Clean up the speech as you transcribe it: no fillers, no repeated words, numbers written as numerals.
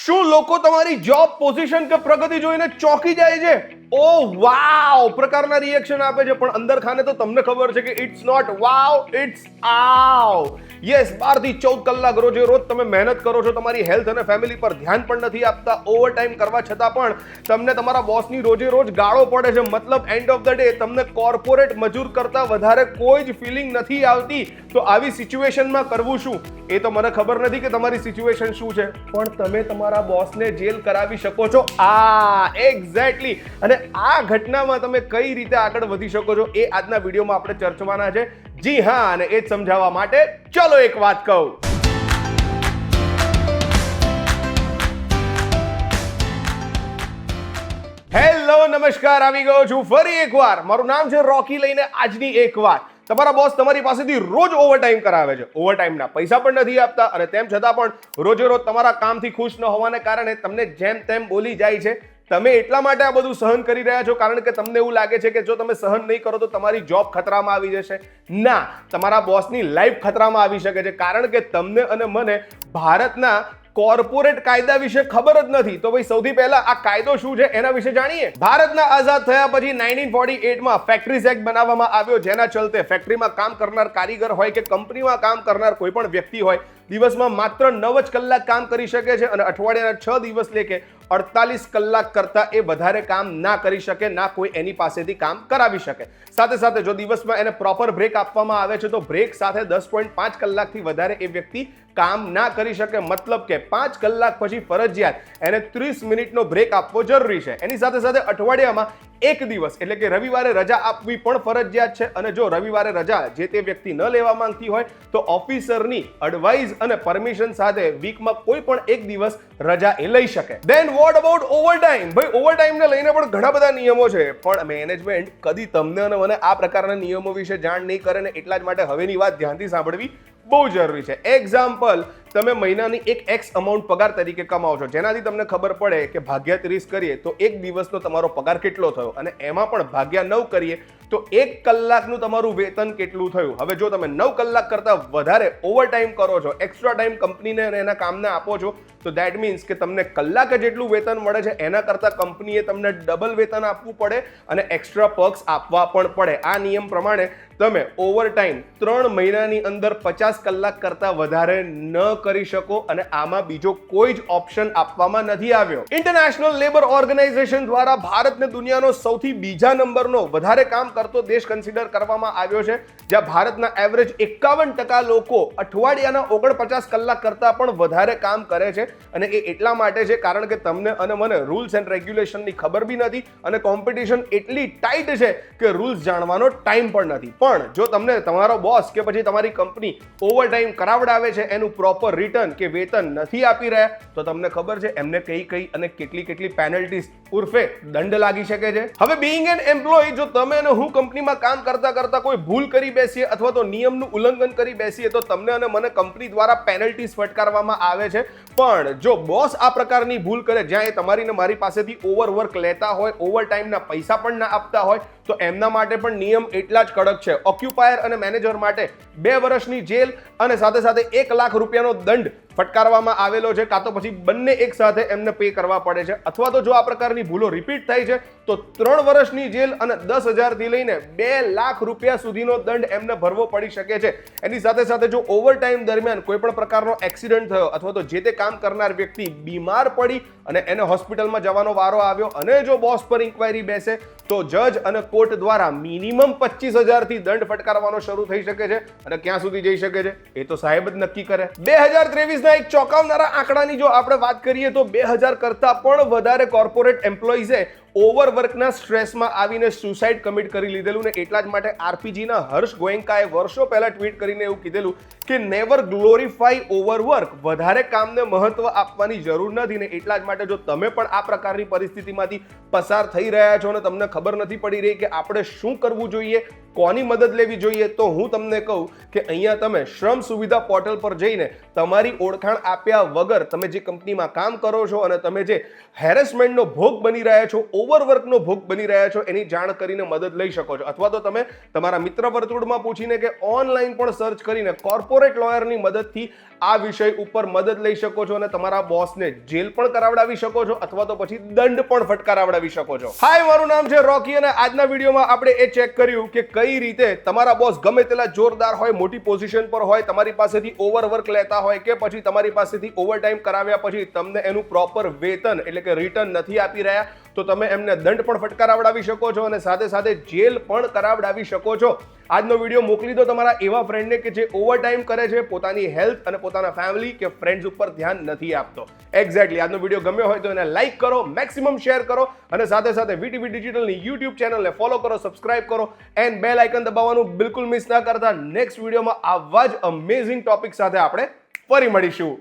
શું લોકો તમારી જોબ પોઝિશન કે પ્રગતિ જોઈને ચોંકી જાય છે? ઓ વાવ પ્રકારના રિએક્શન આપે છે, પણ અંદર ખાને તો તમને ખબર છે કે ઇટ્સ નોટ વાવ, ઇટ્સ આવ. યસ, 12 થી 14 કલાક રોજે રોજ તમે મહેનત કરો છો, તમારી હેલ્થ અને ફેમિલી પર ધ્યાન પણ નથી આપતા, ઓવરટાઈમ કરવા છતાં પણ તમને તમારા બોસની રોજે રોજ ગાળો પડે છે. મતલબ એન્ડ ઓફ ધ ડે તમને કોર્પોરેટ મજૂર કરતા વધારે કોઈ જ ફિલિંગ નથી આવતી. તો આવી સિચ્યુએશનમાં કરવું શું એ તો મને ખબર નથી કે તમારી સિચ્યુએશન શું છે, પણ તમે તમારા બોસને જેલ કરાવી શકો છો. એક્ઝેક્ટલી. અને આ ઘટનામાં તમે કઈ રીતે આગળ વધી શકો છો એ આજના વિડીયોમાં આપણે ચર્ચવાના છે. જી હા, અને એ જ સમજાવવા માટે ચલો એક વાત કહું. હેલો, નમસ્કાર, આવી ગયો છું ફરી એકવાર. મારું નામ છે રોકી. લઈને આજની એક વાત. તમારા બોસ તમારી પાસેથી રોજ ઓવરટાઈમ કરાવે છે, ઓવરટાઈમના પૈસા પણ નથી આપતા, અને તેમ છતાં પણ રોજે રોજ તમારા કામથી ખુશ ન હોવાને કારણે તમને જેમ તેમ બોલી જાય છે. તમે એટલા માટે આ બધું સહન કરી રહ્યા છો કારણ કે તમને એવું લાગે છે કે જો તમે સહન નહીં કરો તો તમારી જોબ ખતરામાં આવી જશે. ના, તમારા બોસની લાઈફ ખતરામાં આવી શકે છે, કારણ કે તમને અને મને ભારતના કોર્પોરેટ કાયદા વિશે ખબર જ નથી. તો ભાઈ સૌથી પહેલા આ કાયદો શું છે એના વિશે જાણીએ. ભારતના આઝાદ થયા પછી 1948માં ફેક્ટરીઝ એક્ટ બનાવવામાં આવ્યો, જેના ચલતે ફેક્ટરીમાં કામ કરનાર કારીગર હોય કે કંપનીમાં કામ કરનાર કોઈ પણ વ્યક્તિ હોય, દિવસમાં માત્ર 9 જ કલાક કામ કરી શકે છે, અને અઠવાડિયાના 6 દિવસ લેકે 48 કલાક કરતા એ વધારે કામ ના કરી શકે, ના કોઈ એની પાસેથી કામ કરાવી શકે. સાથે સાથે જો દિવસમાં એને પ્રોપર બ્રેક આપવામાં આવે છે તો બ્રેક સાથે 10.5 કલાકથી વધારે એ વ્યક્તિ કામ ના કરી શકે. મતલબ કે 5 કલાક પછી ફરજિયાત એને 30 મિનિટનો બ્રેક આપવો જરૂરી છે. એની સાથે સાથે અઠવાડિયામાં એક દિવસ એટલે કે રવિવારે રજા આપવી પણ ફરજિયાત છે, અને જો રવિવારે રજા જે તે વ્યક્તિ ન લેવા માંગતી હોય તો ઓફિસરની એડવાઇસ અને પરમિશન સાથે વીકમાં કોઈ પણ એક દિવસ રજા એ લઈ શકે. Then what about overtime? ભાઈ ઓવરટાઈમને લઈને પણ ઘણા બધા નિયમો છે, પણ મેનેજમેન્ટ કદી તમને અને મને આ પ્રકારના નિયમો વિશે જાણ નહીં કરે, ને એટલા જ માટે હવેની વાત ધ્યાનથી સાંભળવી બહુ જરૂરી છે. એક્ઝામ્પલ, તમે મહિનાની એક એક્સ અમાઉન્ટ પગાર તરીકે કમાવો છો, જેનાથી તમને ખબર પડે કે ભાગ્યા 30 કરીએ તો એક દિવસનો તમારો પગાર કેટલો થયો, અને એમાં પણ ભાગ્યા 9 કરીએ તો 1 કલાકનું તમારું વેતન કેટલું થયું. હવે જો તમે 9 કલાક કરતા વધારે ઓવરટાઈમ કરો છો, એક્સ્ટ્રા ટાઈમ કંપનીને અને એના કામને આપો છો, તો દેટ મીન્સ કે તમને કલાકે જેટલું વેતન મળે છે એના કરતા કંપનીએ તમને ડબલ વેતન આપવું પડે અને એક્સ્ટ્રા પર્ક્સ આપવા પણ પડે. આ નિયમ પ્રમાણે તમે ઓવરટાઈમ 3 મહિનાની અંદર 50 કલાક કરતા વધારે ન કરી શકો, અને આમાં બીજો કોઈ જ ઓપ્શન આપવામાં નથી આવ્યો. ઇન્ટરનેશનલ લેબર ઓર્ગેનાઇઝેશન દ્વારા ભારતને દુનિયાનો સૌથી બીજા નંબરનો વધારે કામ કરતો દેશ કન્સિડર કરવામાં આવ્યો છે, જ્યાં ભારતના એવરેજ 51% લોકો અઠવાડિયાના 49 કલાક કરતા પણ વધારે કામ કરે છે. અને એ એટલા માટે છે કારણ કે તમને અને મને રૂલ્સ એન્ડ રેગ્યુલેશનની ખબર બી નથી, અને કોમ્પિટિશન એટલી ટાઈટ છે કે રૂલ્સ જાણવાનો ટાઈમ પણ નથી. પણ જો તમને તમારો બોસ કે પછી તમારી કંપની ઓવરટાઈમ કરાવડાવે છે, એનું પ્રોપર રિટર્ન કે વેતન નથી આપી રહ્યા, તો તમને ખબર છે એમને કઈ અને કેટલી પેનલ્ટીઝ ઉર્ફે દંડ લાગી શકે છે. હવે બીઈંગ એન એમ્પ્લોય, જો તમે અને હું કંપનીમાં કામ કરતા કોઈ ભૂલ કરી બેસીએ અથવા તો નિયમનું ઉલ્લંઘન કરી બેસીએ તો તમને અને મને કંપની દ્વારા પેનલ્ટીઝ ફટકારવામાં આવે છે. પણ જો બોસ આ પ્રકારની ભૂલ કરે, જ્યાં એ તમારી ને મારી પાસેથી ઓવરવર્ક લેતા હોય, ઓવરટાઈમના પૈસા પણ ના આપતા હોય, તો એમના માટે પણ નિયમ એટલા જ કડક છે. ઓક્યુપાયર અને મેનેજર માટે 2 વર્ષની જેલ અને સાથે સાથે 1 લાખ રૂપિયાનો દંડ ફટકારવામાં આવેલો છે, કાં તો પછી બંને એક સાથે એમને પે કરવા પડે છે, અથવા તો જો આ પ્રકારની ભૂલો રિપીટ થાય છે તો 3 વર્ષની જેલ અને 10,000 થી લઈને 2 લાખ રૂપિયા સુધીનો દંડ એમને ભરવો પડી શકે છે. એની સાથે સાથે જો ઓવરટાઈમ દરમિયાન કોઈ પણ પ્રકારનો એક્સિડન્ટ થયો અથવા તો જે તે કામ કરનાર વ્યક્તિ બીમાર પડી અને એને હોસ્પિટલમાં જવાનો વારો આવ્યો, અને જો બોસ પર ઇન્ક્વાયરી બેસે તો જજ અને કોર્ટ દ્વારા મિનિમમ 25,000 થી દંડ ફટકારવાનો શરૂ થઈ શકે છે. અને ક્યાં સુધી જઈ શકે છે એ તો સાહેબ જ નક્કી કરે. 2023ના એક ચોંકાવનારા આંકડાની જો આપણે વાત કરીએ તો 2000 કરતા પણ વધારે કોર્પોરેટ એમ્પ્લોઈઝે ઓવરવર્કના સ્ટ્રેસમાં આવીને સુસાઇડ કમિટ કરી લીધેલું. ને એટલા જ માટે આરપીજીના હર્ષ ગોયંકાએ વર્ષો પહેલા ટ્વીટ કરીને એવું કીધેલું કે નેવર ગ્લોરીફાઈ ઓવરવર્ક, વધારે કામને મહત્વ આપવાની જરૂર નથી. ને એટલા જ માટે જો તમે પણ આ પ્રકારની પરિસ્થિતિમાંથી પસાર થઈ રહ્યા છો અને તમને ખબર નથી પડી રહી કે આપણે શું કરવું જોઈએ, કોની મદદ લેવી જોઈએ, તો હું તમને કહું કે અહીંયા તમે શ્રમ સુવિધા પોર્ટલ પર જઈને તમારી ઓળખાણ આપ્યા વગર તમે જે કંપનીમાં કામ કરો છો અને તમે જે હેરેસમેન્ટનો ભોગ બની રહ્યા છો, ઓવરવર્કનો ભોગ બની રહ્યા છો એની જાણ કરીને મદદ લઈ શકો છો, અથવા તો તમે તમારા મિત્ર વર્તુળમાં પૂછીને કે ઓનલાઈન પણ સર્ચ કરીને કોર્પોરેટ લોયરની મદદથી આ વિષય ઉપર મદદ લઈ શકો છો અને તમારા બોસને જેલ પણ કરાવડાવી શકો છો અથવા તો પછી દંડ પણ ફટકારાવડાવી શકો છો. હાય, મારું નામ છે રોકી અને આજના વિડીયોમાં આપણે એ ચેક કર્યું કે કઈ રીતે તમારા બોસ ગમે તેટલા જોરદાર હોય, મોટી પોઝિશન પર હોય, તમારી પાસેથી ઓવરવર્ક લેતા હોય કે પછી તમારી પાસેથી ઓવરટાઈમ કરાવ્યા પછી તમને એનું પ્રોપર વેતન એટલે કે રિટર્ન નથી આપી રહ્યા તો તમે એમને દંડ પણ ફટકારાવડાવી શકો છો અને સાથે સાથે જેલ પણ કરાવડાવી શકો છો. આજનો વિડીયો મોકલી દો તમારા એવા ફ્રેન્ડને કે જે ઓવરટાઈમ કરે છે, પોતાની હેલ્થ અને પોતાના ફેમિલી કે ફ્રેન્ડ્સ ઉપર ધ્યાન નથી આપતો. એક્ઝેક્ટલી, આજનો વિડીયો ગમ્યો હોય તો એને લાઈક કરો, મેક્સિમમ શેર કરો અને સાથે સાથે વીટીવી ડિજિટલની યુટ્યુબ ચેનલને ફોલો કરો, સબસ્ક્રાઇબ કરો એન્ડ બેલ આઇકન દબાવવાનું બિલકુલ મિસ ના કરતા. નેક્સ્ટ વિડીયોમાં આવા જ અમેઝિંગ ટોપિક સાથે આપણે ફરી મળીશું.